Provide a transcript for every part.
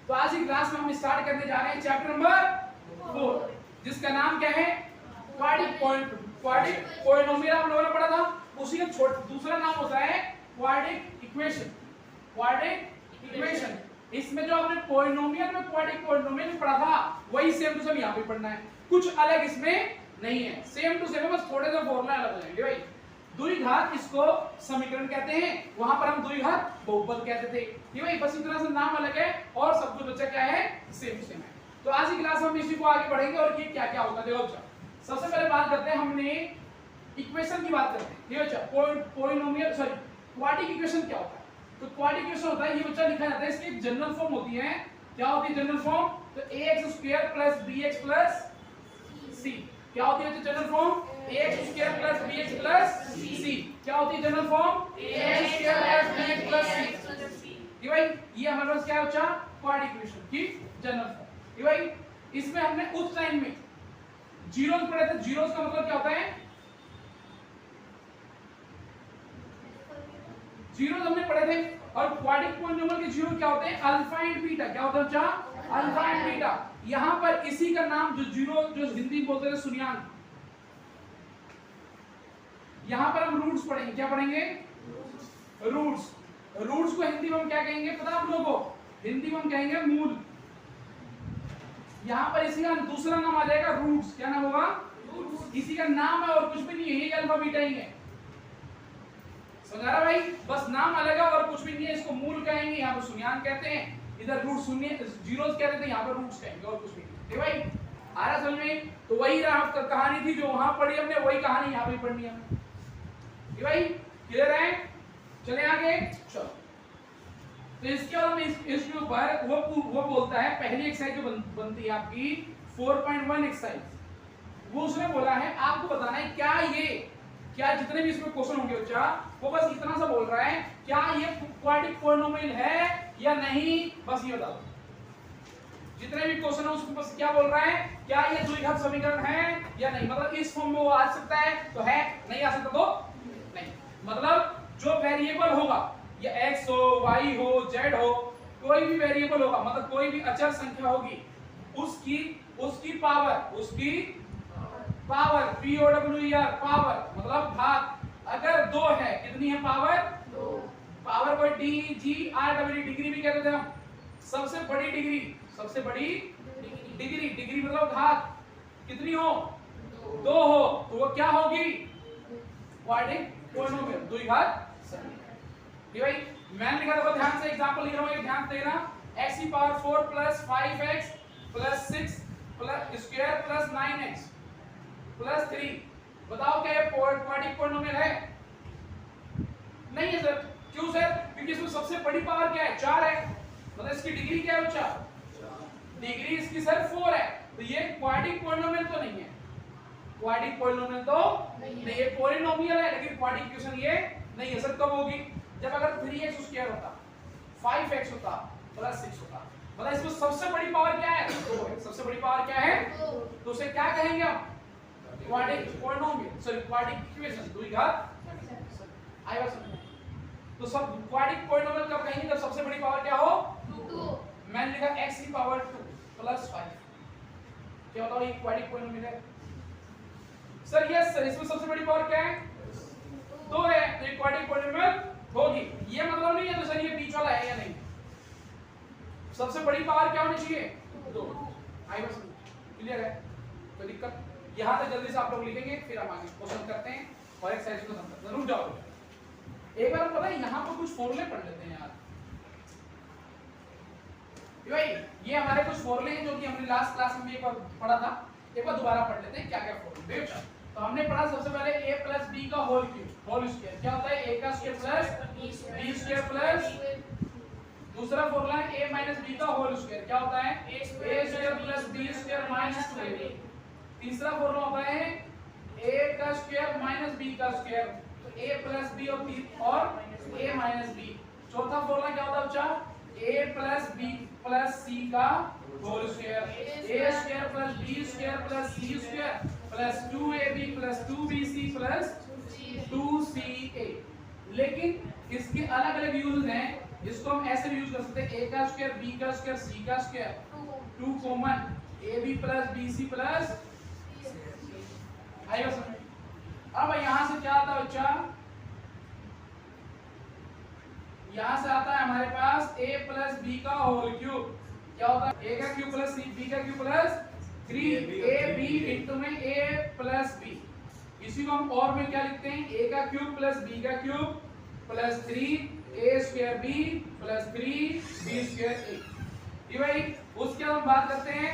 तो आज की क्लास में हम स्टार्ट करने जा रहे हैं चैप्टर नंबर 4, जिसका नाम क्या है? Quadric polynomial. आप लोगों ने पढ़ा था, उसी का दूसरा नाम होता है क्वाड्रिक इक्वेशन। क्वाड्रिक इक्वेशन, इसमें जो आपने पॉलिनोमियल में क्वाड्रिक पॉलिनोमियल में पढ़ा था, वही सेम टू सेम यहाँ पे पढ़ना है। कुछ अलग इसमें नहीं है, सेम टू सेम, बस थोड़े से फॉर्मूला अलग हो जाएंगे भाई। द्विघात इसको समीकरण कहते हैं, वहां पर हम द्विघात बहुपद कहते थे। ये भाई बस इतना सा नाम अलग है और सब कुछ बच्चा क्या है? सेम सेम है। तो आज की क्लास में हम इसी को आगे बढ़ेंगे और ये क्या क्या होगा देखो बच्चा। सबसे पहले बात करते हैं, हमने इक्वेशन की बात करते हैं। ये बच्चा पॉलिनोमियल सॉरी क्वाड्रिक इक्वेशन क्या होता है? तो क्वाड्रिक इक्वेशन होता है, ये बच्चा लिखा जाता है, इसकी एक जनरल फॉर्म होती है। क्या होती है जनरल फॉर्म? तो ax² + bx + c। क्या होती है general form? ax² + bx + c। क्या होती है general form? ax² + bx + c। ये भाई ये हमारे पास क्या है बच्चा? क्वाड्रिक इक्वेशन की जनरल फॉर्म। ये भाई इसमें हमने उस टाइम में जीरोस पढ़े थे। जीरोस का मतलब क्या होता है? जीरोस हमने पढ़े थे। और क्वाड्रिक पॉलिनोमियल के जीरो क्या होते हैं? Alpha and beta. क्या होता है बच्चा? Alpha and beta. यहां पर इसी का नाम जो जीरो जो हिंदी में बोलते हैं शून्याङ्क, यहां पर हम रूट्स पढ़ेंगे। क्या पढ़ेंगे? रूट्स। रूट्स को हिंदी में हम क्या कहेंगे पता है आप लोगों को? हिंदी में हम कहेंगे मूल। यहां पर इसी का दूसरा नाम आ जाएगा रूट्स। क्या नाम होगा? रूट्स। इसी का नाम है और कुछ भी नहीं है, ये अल्फा बीटा ही है। समझा रहा भाई? बस नाम अलग है और कुछ भी नहीं है। इसको मूल कहेंगे, यहाँ पर शून्याङ्क कहते हैं, इधर रूट शून्य जीरोस कहते थे, यहाँ पर रूट्स कहेंगे और कुछ भी नहीं। ठीक भाई आ रहा समझ में? तो वही कहानी थी जो वहां पढ़ी हमने, वही कहानी यहाँ पे पढ़नी है। ठीक भाई क्लियर है? चले आगे। चलो तो इसके बाद में इसके ऊपर वो बोलता है, पहली एक्सरसाइज जो बनती है आपकी 4.1 एक्सरसाइज, वो उसने बोला है आपको बताना है क्या जितने भी इसमें क्वेश्चन होंगे बच्चा, वो बस इतना सा बोल रहा है क्या ये क्वाड्रिक पॉलिनोमियल है या नहीं, बस ये बताओ। जितने भी क्वेश्चन है उसको बस क्या बोल रहा है? क्या ये द्विघात समीकरण है या नहीं। मतलब इस फॉर्म में वो आ सकता है तो है, नहीं आ सकता तो नहीं। मतलब जो वेरिएबल होगा, या x हो, y हो, z हो, कोई भी वेरिएबल होगा, मतलब कोई भी अचर संख्या होगी, उसकी पावर POWER पावर मतलब घात अगर 2 है, कितनी है पावर? 2। पावर को DGRW डिग्री भी कहते थे हम। सबसे बड़ी डिग्री मतलब घात कितनी हो? 2 हो, तो वो क्या होगी? क्वाड्रिक पॉलिनोमियल, द्विघात समीकरण। ठीक भाई मैंने लिखा था, ध्यान से एग्जांपल लिख रहा हूं, ये ध्यान देना। x⁴ + 5x + 6 + 9x + 3। बताओ क्या ये क्वाड्रिक पॉलिनोमियल है? नहीं है सर। क्यों सर? क्योंकि इसमें सबसे बड़ी पावर क्या है? 4 है। मतलब इसकी डिग्री क्या है बच्चा? डिग्री इसकी सर 4 है, तो ये क्वाड्रिक पॉलिनोमियल तो नहीं है। क्वाड्रिक पॉलिनोमियल तो नहीं है, पॉलिनोमियल है लेकिन क्वाड्रिक इक्वेशन ये नहीं है। सर कब होगी? जब अगर 3x² होता, 5x होता, +6 होता। मतलब इसमें सबसे बड़ी पावर क्या है? 2 है। सबसे बड़ी पावर क्या है? तो उसे क्या कहेंगे हम? Quadric polynomial sorry quadric equation, द्विघात आई बात समझ। तो सब क्वाड्रिक पॉलिनोमियल कब कहेंगे? जब सबसे बड़ी पावर क्या हो? 2। मैंने लिखा x⁴ + 5। क्या बताओ ये क्वाड्रिक पॉलिनोमियल है? सर यस सर, इसमें सबसे बड़ी पावर क्या है? 2 है, तो ये क्वाड्रिक पॉलिनोमियल होगी। ये मतलब नहीं है तो सर ये बीच वाला है या नहीं। सबसे बड़ी पावर क्या होनी चाहिए? 2। आई बात क्लियर है? तो दिक्कत यहां तक जल्दी से आप लोग लिखेंगे, फिर हम आगे क्वेश्चन करते हैं और एक्सरसाइज को समझते हैं। रुक जाओ एक बार, पता है यहां पर कुछ फॉर्मूले पढ़ लेते हैं यार। भाई ये हमारे कुछ फॉर्मूले हैं जो कि हमने लास्ट क्लास में एक बार पढ़ा था, एक बार दोबारा पढ़ लेते हैं क्या क्या फॉर्मूले। तो हमने पढ़ा सबसे पहले a + b का होल स्क्वायर। क्या होता है? a² + b²+, दूसरा फॉर्मूला है a - b का होल स्क्वायर। क्या होता है? a² + b² - 2ab। तीसरा फॉर्मूला होता है a² - b², तो a + b और a - b। चौथा फॉर्मूला क्या होता है बच्चा? a + b + c का whole square, a² + b² + c² + 2ab + 2bc + 2ca। लेकिन इसके अलग अलग यूज हैं। इसको हम ऐसे भी यूज कर सकते हैं, a का स्क्वायर b का स्क्वायर c का square 2 common ab plus bc plus आएगा समझ। अब यहां से क्या आता है बच्चा, यहां से आता है हमारे पास a प्लस b का होल क्यूब। क्या होता है a का क्यूब प्लस c b का क्यूब प्लस 3ab इनटू में a प्लस b। इसी को हम और में क्या लिखते हैं, a का क्यूब प्लस b का cube plus 3a square b plus 3b square a। ये भाई उसके बाद हम बात करते हैं,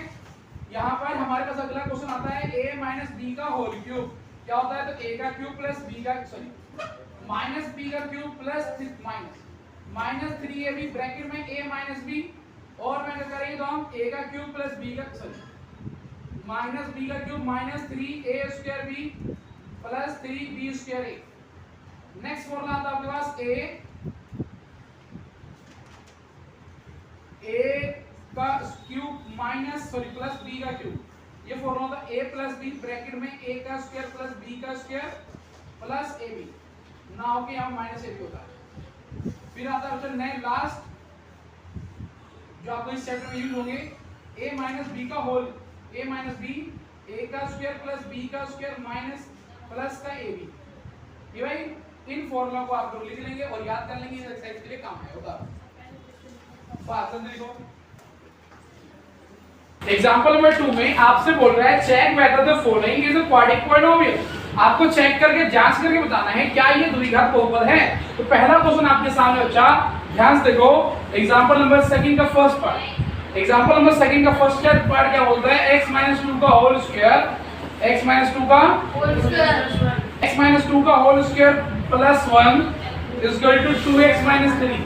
यहाँ पर हमारे पास अगला क्वेश्चन आता है a माइनस b का होल क्यूब। क्या होता है, तो a का क्यूब प्लस b का माइनस b का cube plus minus 3ab bracket में a माइनस b, और मैं क्या करेंगे तो हम a का क्यूब प्लस b का माइनस b का cube minus 3a square b plus 3b square a। Next formula आता है आपके पास a का क्यूब माइनस प्लस b का क्यूब। ये फॉर्मूला होता है a प्लस b ब्रैकेट में a का स्क्वायर प्लस b का स्क्वायर प्लस ab ना होके यहाँ माइनस ab होता है। फिर आता है नेक्स्ट लास्ट जो आपको इस चैप्टर में यूज होंगे, a माइनस b का whole a minus b a का स्क्वायर प्लस b का स्क्वायर माइनस प्लस का ab। ये भाई इन फॉर्मूला को आप लोग लिख लेंगे और याद कर लेंगे, एक्सरसाइज के लिए काम है होगा। एग्जांपल नंबर 2 में आपसे बोल रहा है check whether the following is a quadric polynomial. आपको चेक करके जांच करके बताना है क्या ये द्विघात बहुपद है। तो पहला क्वेश्चन आपके सामने बच्चा ध्यान से देखो, एग्जांपल नंबर 2 का फर्स्ट पार्ट। एग्जांपल नंबर 2 का फर्स्ट पार्ट क्या बोलता है, x 2 का होल स्क्वायर x 2 का whole square plus 1 is equal to 2x 3।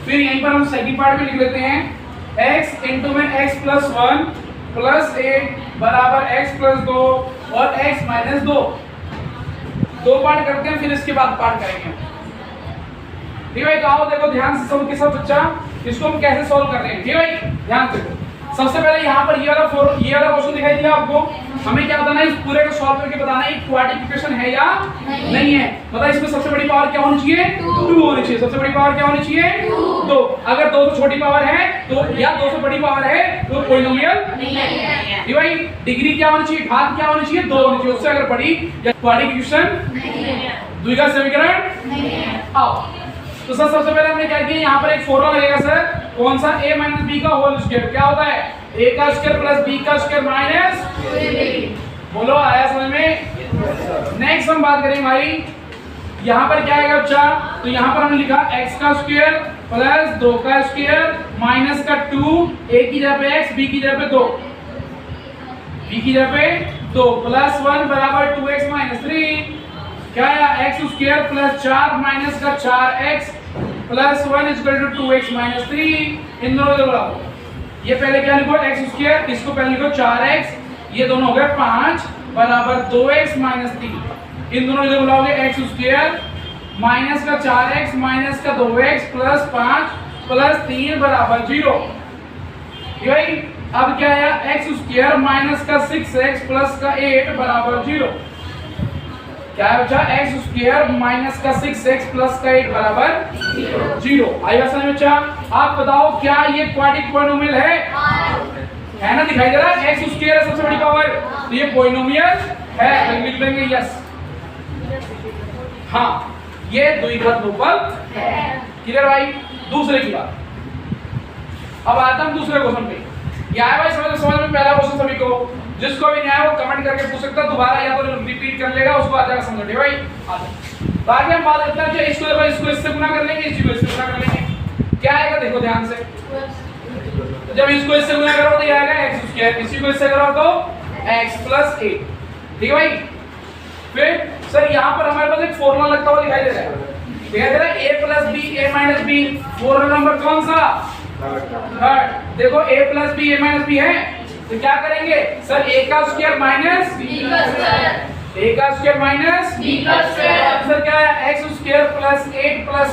फिर यहीं पर हम सेकंड पार्ट में लिख लेते हैं x इनटू में x प्लस 1 प्लस 8 बराबर x प्लस 2 और x माइनस 2। दो पार्ट करते हैं फिर इसके बाद पार्ट करेंगे। ठीक है, तो आओ देखो ध्यान से सब के सब बच्चा इसको हम कैसे सॉल्व कर रहे हैं। ठीक है भाई ध्यान से देखो, सबसे पहले यहाँ पर ये वाला क्वेश्चन दिखाई दिया आपको। हमें क्या बताना है, इस पूरे को सॉल्व करके बताना है क्वाड्रेटिक इक्वेशन है या नहीं है। मतलब इसमें सबसे बड़ी पावर क्या होनी चाहिए, 2 होनी चाहिए। सबसे बड़ी पावर क्या होनी चाहिए, 2। अगर 2 से छोटी पावर है तो या 2 से बड़ी पावर है तो पॉलिनोमियल नहीं है। ये भाई डिग्री क्या होनी चाहिए, घात क्या होनी चाहिए, 2 होनी चाहिए। उससे अगर बड़ी या क्वाड्रेटिक इक्वेशन नहीं है, द्विघात समीकरण नहीं है। आओ तो सर सबसे पहले हमने क्या किया, यहाँ पर एक फॉर्मूला लगेगा सर, कौन सा, a माइनस b का होल स्क्वायर। क्या होता है, a का स्क्वायर प्लस b का स्क्वायर माइनस, बोलो आया समझ में। नेक्स्ट हम बात करेंगे भाई, यहाँ पर क्या आएगा बच्चा, तो यहाँ पर हमने लिखा x का स्क्वायर प्लस 2 का स्क्वायर माइनस का 2, a की जगह पे x, b की जगह पे 2, b की जगह पे 2 प्लस 1 बराबर 2x माइनस 3। क्या आया, x स्क्वायर प्लस 4 माइनस का 4x plus 1 is equal to 2x minus 3। इन दोनों को लगाओ, ये पहले क्या लिखो x स्क्वायर, इसको पहले लिखो 4x, ये दोनों हो गए 5 बराबर 2x माइनस 3। इन दोनों को बुलाओगे x स्क्वायर माइनस का 4x माइनस का 2x प्लस 5 प्लस 3 बराबर 0। भाई अब क्या आया, x स्क्वायर माइनस का 6x प्लस का 8 बराबर 0। क्या है बच्चा, x स्क्वायर माइनस का 6x प्लस का 8 बराबर 0। आएगा समझ बच्चा। आप बताओ क्या ये क्वाड्रेटिक पॉलिनोमियल है ना, दिखाई दे रहा है, x स्क्वायर है सबसे बड़ी पावर, तो ये पॉलिनोमियल है। लिख लेंगे यस, हाँ ये द्विघात बहुपद है। क्लियर भाई। दूसरे की बात, अब आता हम दूसरे क्वेश्चन पे। क्या है भाई समझ में पहला क्वेश्चन सभी को, जिसको भी नहीं आया वो कमेंट करके पूछ सकता है, दोबारा या तो रिपीट कर लेगा, उसको आ जाएगा समझ में भाई। तो आगे हम बात करते हैं, इसको इससे गुना कर लेंगे, इसको इससे गुना कर लेंगे। क्या आएगा देखो ध्यान से, जब इसको इससे गुना करो तो ये आएगा x स्क्वायर, इसी को इससे करो तो x प्लस 8। ठीक है भाई। फिर सर यहाँ पर हमारे पास एक फॉर्मूला लगता हुआ दिखाई दे रहा है, दिखाई दे रहा है a plus b a minus b। Formula number कौन सा, थर्ड। देखो a plus b a minus b है, तो क्या करेंगे सर, a का स्क्वायर माइनस b का स्क्वायर, a का स्क्वायर माइनस b का स्क्वायर। सर क्या है, x square plus 8 plus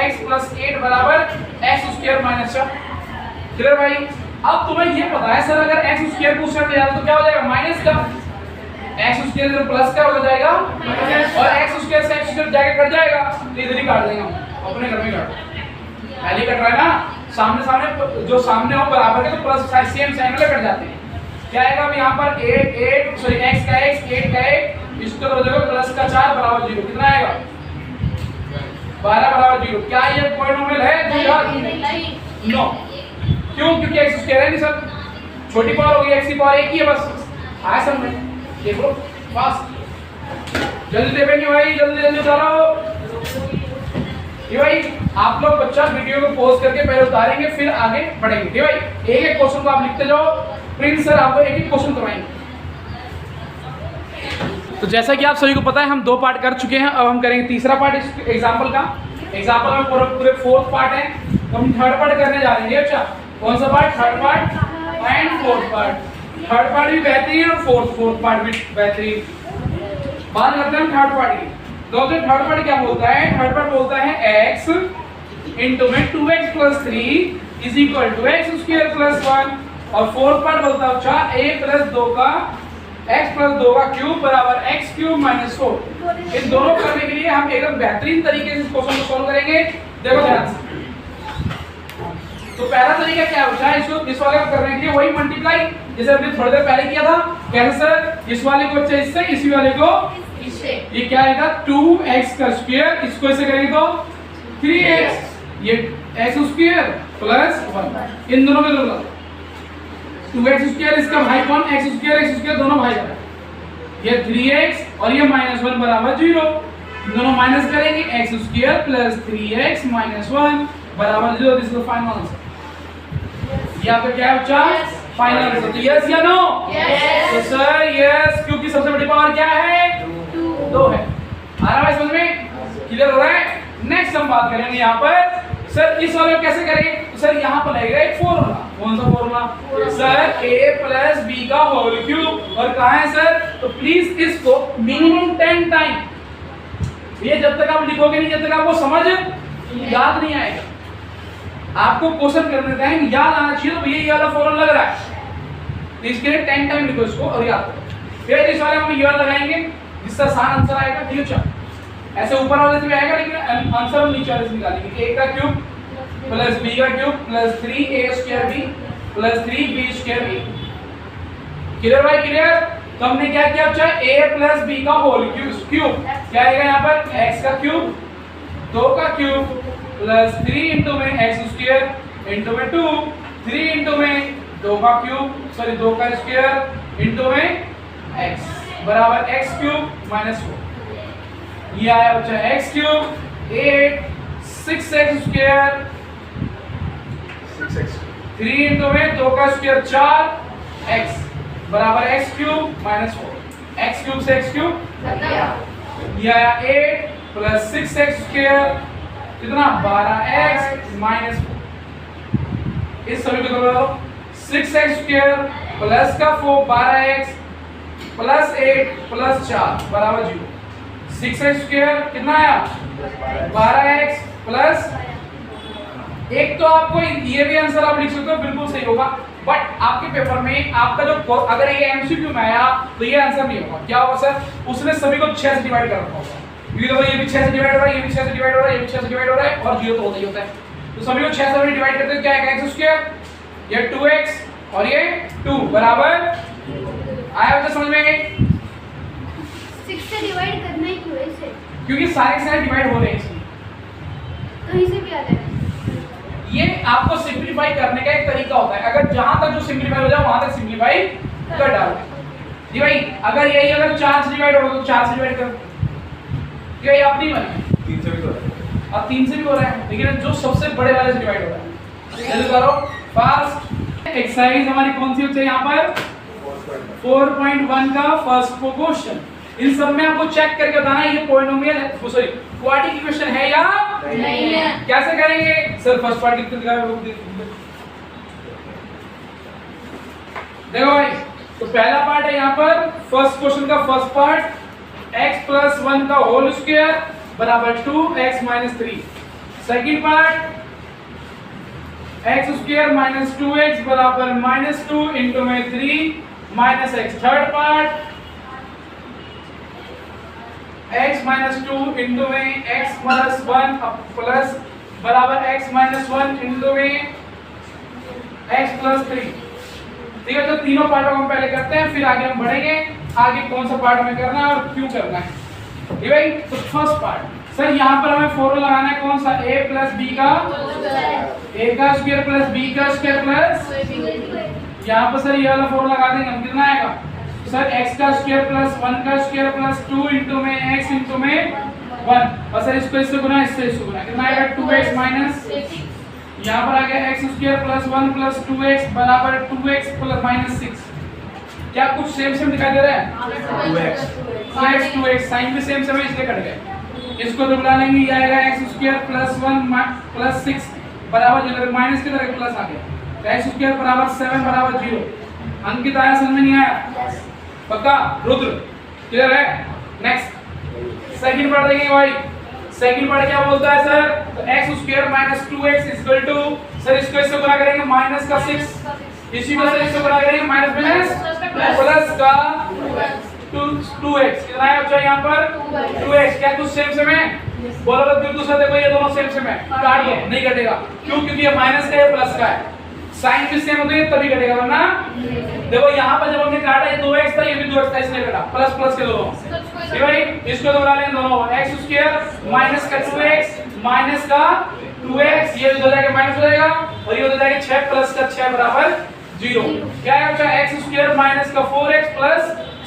x plus 8 बराबर x स्क्वायर माइनस 4। क्लियर भाई। अब तुम्हें ये पता है सर, अगर x स्क्वायर को उससे ले जाओ तो क्या हो जाएगा, माइनस का, एक्स स्क्वायर इधर प्लस का हो जाएगा और एक्स स्क्वायर से एक्स स्क्वायर जाके कट जाएगा, तो इधर ही काट देंगे हम अपने घर में काट पहले कट रहा है ना, सामने सामने जो सामने हो बराबर के तो प्लस साइड सेम साइन वाले कट जाते हैं। क्या आएगा अब यहाँ पर 8 सॉरी x का x 8 का 8 इसको तो हो जाएगा प्लस का 4 बराबर 0, कितना आएगा 12 बराबर 0। क्या ये पॉलिनोमियल है? नो, क्यों? क्योंकि x स्क्वायर है नहीं सर, छोटी पावर होगी x की पावर एक ही है बस, आया समझ में? देखो फास्ट जल्दी देखेंगे भाई, जल्दी जल्दी चलो ये भाई। आप लोग बच्चा वीडियो को पॉज करके पहले उतारेंगे फिर आगे बढ़ेंगे ठीक भाई। एक एक क्वेश्चन को आप लिखते जाओ, प्रिंस सर आपको एक एक क्वेश्चन करवाएंगे। तो जैसा कि आप सभी को पता है हम 2 पार्ट कर चुके हैं, अब हम करेंगे तीसरा पार्ट इस एग्जांपल का। एग्जांपल में पूरे 4th पार्ट है, तो हम 3rd पार्ट करने जा रहे हैं। अच्छा कौन सा part? 3rd part and 4th part. 3rd part भी बेहतरीन और 4th पार्ट भी बेहतरीन। बात करते हैं 3rd पार्ट की। दोस्तों 3rd पार्ट क्या बोलता है? 3rd पार्ट बोलता है x इंटू में 2x plus 3 is equal to X square plus 1, और 4th पार्ट बोलता है अच्छा a प्लस 2 का x प्लस 2 का क्यूब बराबर x क्यूब माइनस 4। इन दोनों करने के लिए हम एकदम बेहतरीन तरीके से इस क्वेश्चन को सॉल्व करेंगे। देखो ध्यान से, तो पहला तरीका क्या होता है? इसको इस वाले को करने के लिए वही मल्टीप्लाई जैसे हमने थोड़ी देर पहले किया था। कैसे सर? इस वाले को अच्छा इससे, इसी वाले को इससे। ये क्या आएगा 2x का स्क्वायर, इसको ऐसे करेंगे तो 3x, ये x स्क्वायर प्लस 1, इन दोनों में दोनों 2x स्क्वायर इसका भाई कौन? x स्क्वायर दोनों भाई का, ये 3x और ये -1 बराबर 0, दोनों माइनस करेंगे x square plus 3x minus 1 बराबर 0। This is the final answer. ये आपका क्या है बच्चा? Final answer. तो यस या नो? यस। तो सर यस, क्योंकि सबसे बड़ी पावर क्या है? 2 है। आ रहा है समझ में? क्लियर हो रहा है? नेक्स्ट हम बात करेंगे यहाँ पर सर इस वाले को कैसे करेंगे? तो सर यहाँ पर लगेगा एक फॉर्मूला। कौन सा formula? Sir a plus b का होल क्यूब, और कहाँ है सर? तो प्लीज इसको मिनिमम 10 टाइम, ये जब तक आप लिखोगे नहीं, जब तक आपको समझ याद नहीं आएगा। आपको क्वेश्चन करने टाइम याद आना चाहिए, तो ये वाला फॉर्मूला लग रहा है, तो इसके लिए 10 टाइम लिखो इसको और याद करो। फिर इस वाले हम ये लगाएंगे जिससे आसान आंसर आएगा। ठीक है, ऐसे ऊपर वाले से भी आएगा लेकिन आंसर हम नीचे वाले से निकालेंगे। a का क्यूब प्लस b का cube plus 3a square b plus 3b square b। Clear भाई? क्लियर? तो हमने क्या किया? अच्छा a प्लस b का होल क्यूब क्या आएगा यहाँ पर? x का क्यूब 2 का क्यूब प्लस 3 इंटू में x स्क्वायर इंटू में 2, 3 इंटू में 2 का क्यूब सॉरी 2 का स्क्वायर इंटू में x बराबर x क्यूब माइनस 4। ये आया बच्चा x cube 8 6x square 3 into में 2 का स्क्वायर 4x बराबर x cube minus 4। x cube से x क्यूब ये आया 8 प्लस 6x स्क्वायर कितना 12x माइनस 4। इस सभी को करो 6x स्क्वायर प्लस का 4 12x प्लस 8 प्लस 4 बराबर 0। 6x स्क्वायर कितना आया 12x प्लस एक। तो आपको ये भी आंसर आप लिख सकते हो, बिल्कुल सही होगा, बट आपके पेपर में आपका जो अगर ये एमसीक्यू में आया तो ये आंसर नहीं होगा। क्या होगा सर? उसने सभी को 6 से डिवाइड कर रखा होगा, क्योंकि देखो ये भी 6 से डिवाइड हो रहा है, ये भी 6 से डिवाइड हो रहा है, ये भी 6 से डिवाइड हो रहा है और 0 तो होता ही होता है। तो सभी को 6 से डिवाइड करते हैं, क्या आएगा x स्क्वायर, ये 2x और ये 2 बराबर आया तो समझ में? 6 से डिवाइड करना ही क्यों है इसे? क्योंकि सारे से डिवाइड हो रहे हैं इसमें, कहीं से भी आ जाएगा। ये आपको सिंपलीफाई करने का एक तरीका होता है। अगर जहां तक जो सिंपलीफाई हो जाए वहां तक सिंपलीफाई कर डालो जी भाई। अगर यही अगर 4 से डिवाइड होगा तो 4 से डिवाइड कर, क्या ये आप नहीं बने 3 से भी तो है, अब 3 से भी हो रहा है, लेकिन जो सबसे बड़े वाले से डिवाइड हो रहा है। जल्दी करो फास्ट। एक्सरसाइज हमारी कौन सी होती है यहाँ पर? 4.1 का फर्स्ट क्वेश्चन। इन सब में आपको चेक करके बताना है ये पॉलिनोमियल है, सॉरी क्वाड्रेटिक इक्वेशन है या नहीं है। कैसे करेंगे सर? फर्स्ट पार्ट कितने दिखाया देखो भाई। तो पहला पार्ट है यहाँ पर फर्स्ट क्वेश्चन का फर्स्ट पार्ट, x प्लस 1 का होल स्क्वायर बराबर 2x minus 3। Second part x square minus 2x बराबर -2 इंटू में 3 minus x। Third part x minus 2 into में x प्लस 1 प्लस बराबर x माइनस 1 इंटू में x प्लस 3। ठीक है, तो तीनों पार्टों को हम पहले करते हैं, फिर आगे हम बढ़ेंगे आगे कौन सा पार्ट हमें करना है और क्यों करना है। ठीक है भाई, तो फर्स्ट पार्ट सर यहाँ पर हमें फॉर्मूला लगाना है कौन सा, a प्लस b का a का स्क्वायर प्लस b का स्क्वायर प्लस यहाँ पर सर ये वाला फॉर्मूला लगा देंगे हम, कितना आएगा सर x का स्क्वायर प्लस 1 का स्क्वायर प्लस 2 इंटू में x इंटू में 1 और सर इसको इससे गुना इससे गुना, कितना आएगा 2x माइनस यहाँ पर आ गया x square plus 1 plus 2x बराबर 2x प्लस माइनस 6। क्या कुछ सेम सेम दिखाई दे रहा है 2x साइन भी सेम सेम है इसलिए कट गए। इसको तो बुला लेंगे, ये आएगा x स्क्वायर प्लस 1 प्लस 6 बराबर 0, माइनस की तरह प्लस आ गया तो x स्क्वायर बराबर 7 बराबर 0। अंकित आया, समझ में नहीं आया पक्का? रुद्र क्लियर है? नेक्स्ट सेकंड पार्ट देखेंगे भाई। सेकंड पार्ट क्या बोलता है सर, तो x square minus 2x equal to sir इसको इससे गुणा करेंगे माइनस का 6, इसी को सर इससे गुणा करेंगे माइनस माइनस प्लस का 2x, कितना है बच्चा यहाँ पर 2x। क्या कुछ सेम सेम है? बोलो तो बिल्कुल सर, देखो ये दोनों सेम सेम है, काट दो, नहीं कटेगा क्यों, क्योंकि ये माइनस का है प्लस का है, साइन भी सेम होती है तभी कटेगा, वरना देखो यहाँ पर जब हमने काटा ये 2x था ये भी 2x था इसलिए कटा, प्लस प्लस के दोनों। ठीक भाई, इसको दोहरा लेंगे दोनों, x स्क्वायर माइनस का 2x माइनस का 2x, ये हो जाएगा माइनस हो जाएगा और ये हो जाएगा 6 प्लस का 6 बराबर 0। क्या है बच्चा x स्क्वायर माइनस का 4x plus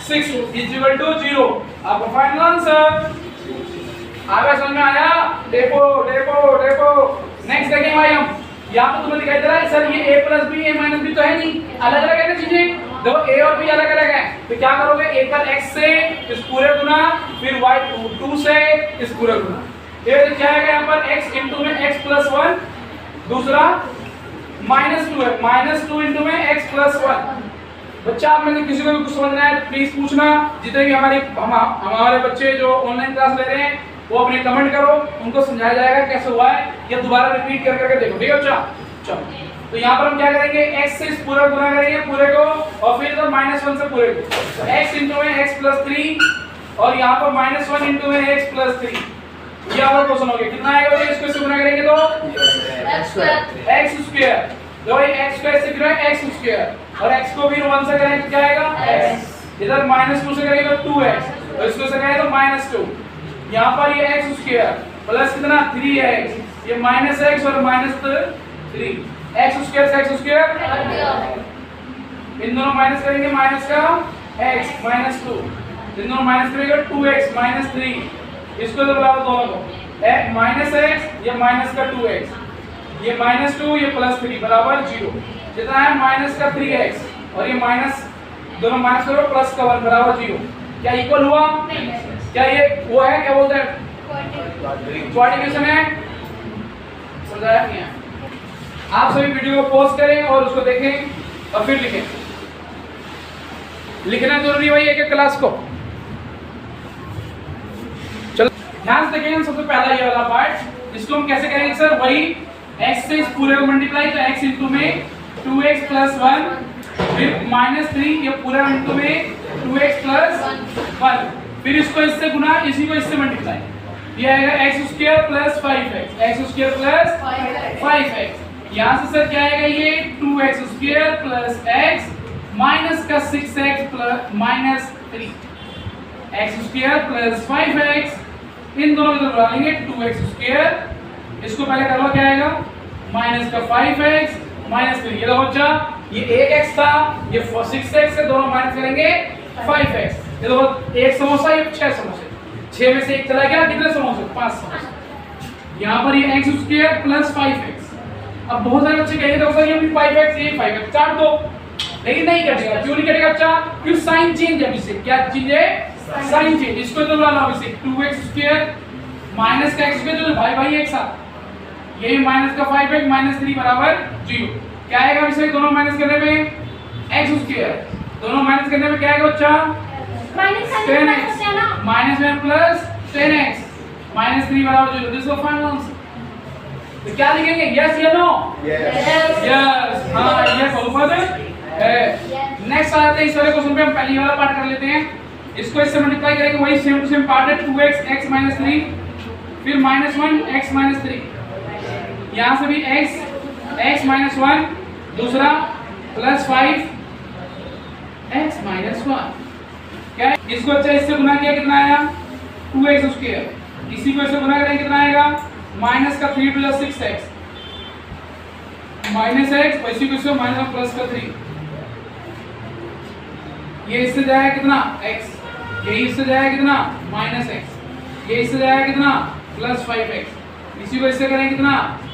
6 is equal to 0। आपका फाइनल आंसर आगे समझ में आया? Depot depot depot. नेक्स्ट देखेंगे भाई हम, यहाँ पर तुम्हें दिखाई दे रहा है सर ये a plus b a minus b तो है नहीं, अलग अलग है ना चीजें, देखो a और b अलग अलग है, तो क्या करोगे एक बार x से इस पूरे गुना, फिर y 2 से इस पूरे गुना, ये क्या है यहाँ पर x इंटू में x प्लस 1, दूसरा माइनस 2 है, माइनस 2 इंटू में x प्लस 1। बच्चा आप में से किसी को भी कुछ समझना है तो प्लीज पूछना, जितने भी हमारे बच्चे जो ऑनलाइन क्लास ले रहे हैं वो अपने कमेंट करो, उनको समझाया जाएगा कैसे हुआ है, या दोबारा रिपीट कर करके देखो। ठीक है बच्चा? चलो तो यहाँ पर हम क्या करेंगे, x से इस पूरा गुना करेंगे पूरे को और फिर तो -1 से पूरे को, तो x इंटू में x प्लस 3 और यहाँ पर -1 इंटू में x प्लस 3, ये हमारा क्वेश्चन हो गया। कितना आएगा इसको इससे गुना करेंगे तो x स्क्वायर, तो भाई x स्क्वायर से कितना है x स्क्वायर और x को भी 1 से करेंगे तो क्या आएगा x, इधर -2 से करेंगे तो 2x और इसको से करेंगे तो -2, यहाँ पर ये x स्क्वायर प्लस कितना 3x, ये -x और -3, x स्क्वायर से x स्क्वायर, इन दोनों माइनस करेंगे माइनस का x -2, इन दोनों माइनस करेंगे 2x -3, इसको तो बुलाओ दोनों को -x ये माइनस का 2x, ये -2 ये +3 बराबर 0, जितना है माइनस का 3x और ये माइनस दोनों माइनस करो प्लस का 1 बराबर 0। क्या इक्वल हुआ? क्या ये वो है, क्या बोलते हैं क्वाड्रिकेशन है? समझाया नहीं है? आप सभी वीडियो को पॉज करें और उसको देखें और फिर लिखें। लिखना जरूरी भाई एक एक क्लास को। चलो ध्यान से देखें, सबसे पहला ये वाला पार्ट, इसको हम कैसे करेंगे सर, वही x से इस पूरे को मल्टीप्लाई, तो x इंटू में 2x प्लस 1 फिर -3 ये पूरा इंटू में 2x प्लस 1 फिर इसको इससे गुना, इसी को इससे मल्टीप्लाई, ये आएगा x square plus 5x, x square plus 5x। यहाँ से सर क्या आएगा, ये 2x square plus x minus का 6x plus -3, x square plus 5x, इन दोनों को बुला लेंगे 2x स्क्वायर, इसको पहले कर लो क्या आएगा माइनस का 5x -3, ये देखो बच्चा ये 1x था, ये 6x से दोनों माइनस करेंगे 5x, ये देखो एक समोसा ये 6 समोसे, 6 में से एक चला गया, कितने समोसे 5 समोसे। यहाँ पर ये x स्क्वायर प्लस 5x, अब बहुत सारे बच्चे कहेंगे तो सर ये भी 5x ये 5x काट दो, लेकिन नहीं कटेगा, क्यों नहीं कटेगा बच्चा, क्योंकि साइन चेंज है, इससे क्या चेंज है साइन चेंज, इसको तो बुला लो इसे 2x स्क्वायर माइनस का x स्क्वायर, जो भाई भाई एक साथ, ये माइनस का 5x -3 बराबर 0, क्या आएगा इसे दोनों माइनस करने में x स्क्वायर, दोनों माइनस करने में क्या आएगा बच्चा -10x -1 प्लस 10x -3 बराबर 0, this is the final answer. तो क्या लिखेंगे, यस या नो? यस, हां यस बहुपद है। नेक्स्ट आते हैं इस वाले क्वेश्चन पे, हम पहली वाला पार्ट कर लेते हैं। इसको इससे मल्टीप्लाई करेंगे, वही सेम टू सेम पार्ट है, 2x x माइनस 3, फिर -1 x माइनस 3, यहाँ से भी x माइनस 1, दूसरा +5 x माइनस 1, क्या है? इसको अच्छा इससे गुना किया कितना आया 2x स्क्वायर, इसी को इससे गुना करेंगे कितना आएगा माइनस का 3 + 6x माइनस x, और इसी को इससे माइनस प्लस का 3, ये इससे जाएगा कितना x, ये इससे जाएगा कितना -x, ये इससे जाएगा कितना +5x, इसी को इससे करेंगे कितना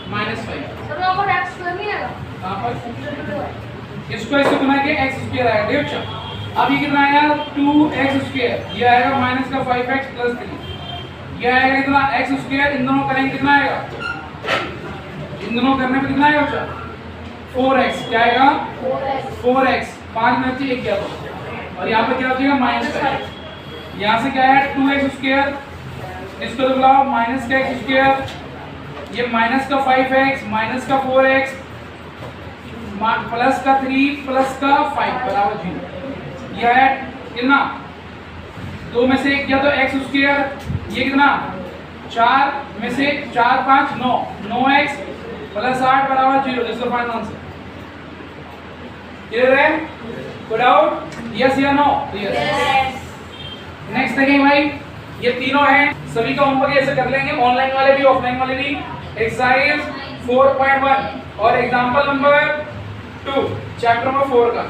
-5, सर वहाँ पर x स्क्वायर नहीं आएगा, कहां पर इसको इससे गुना किया x स्क्वायर आएगा, ठीक है। अब ये कितना आया 2x स्क्वायर, ये आएगा माइनस का 5x + 3, ये आएगा कितना x स्क्वायर, इन दोनों करेंगे कितना आएगा, इन दोनों करने पे कितना आएगा बच्चा 4x, क्या आएगा 4x, 5 में से 1 गया तो, और यहाँ पे क्या हो जाएगा -5, यहाँ से क्या है 2x स्क्वायर, इसको तो बुलाओ माइनस का x स्क्वायर, ये माइनस का 5x माइनस का 4x प्लस का 3 प्लस का 5 बराबर 0, यह है कितना 2 में से 1 गया तो x स्क्वायर, ये कितना 4 में से 4 5 9, 9x प्लस 8 बराबर 0, this is the final answer. Clear है? गुड आउट, यस या नो? यस। नेक्स्ट देखेंगे भाई, ये तीनों हैं, सभी का होमवर्क ऐसे कर लेंगे, ऑनलाइन वाले भी ऑफलाइन वाले भी। एक्सरसाइज 4.1 और एग्जांपल नंबर 2 चैप्टर नंबर 4 का।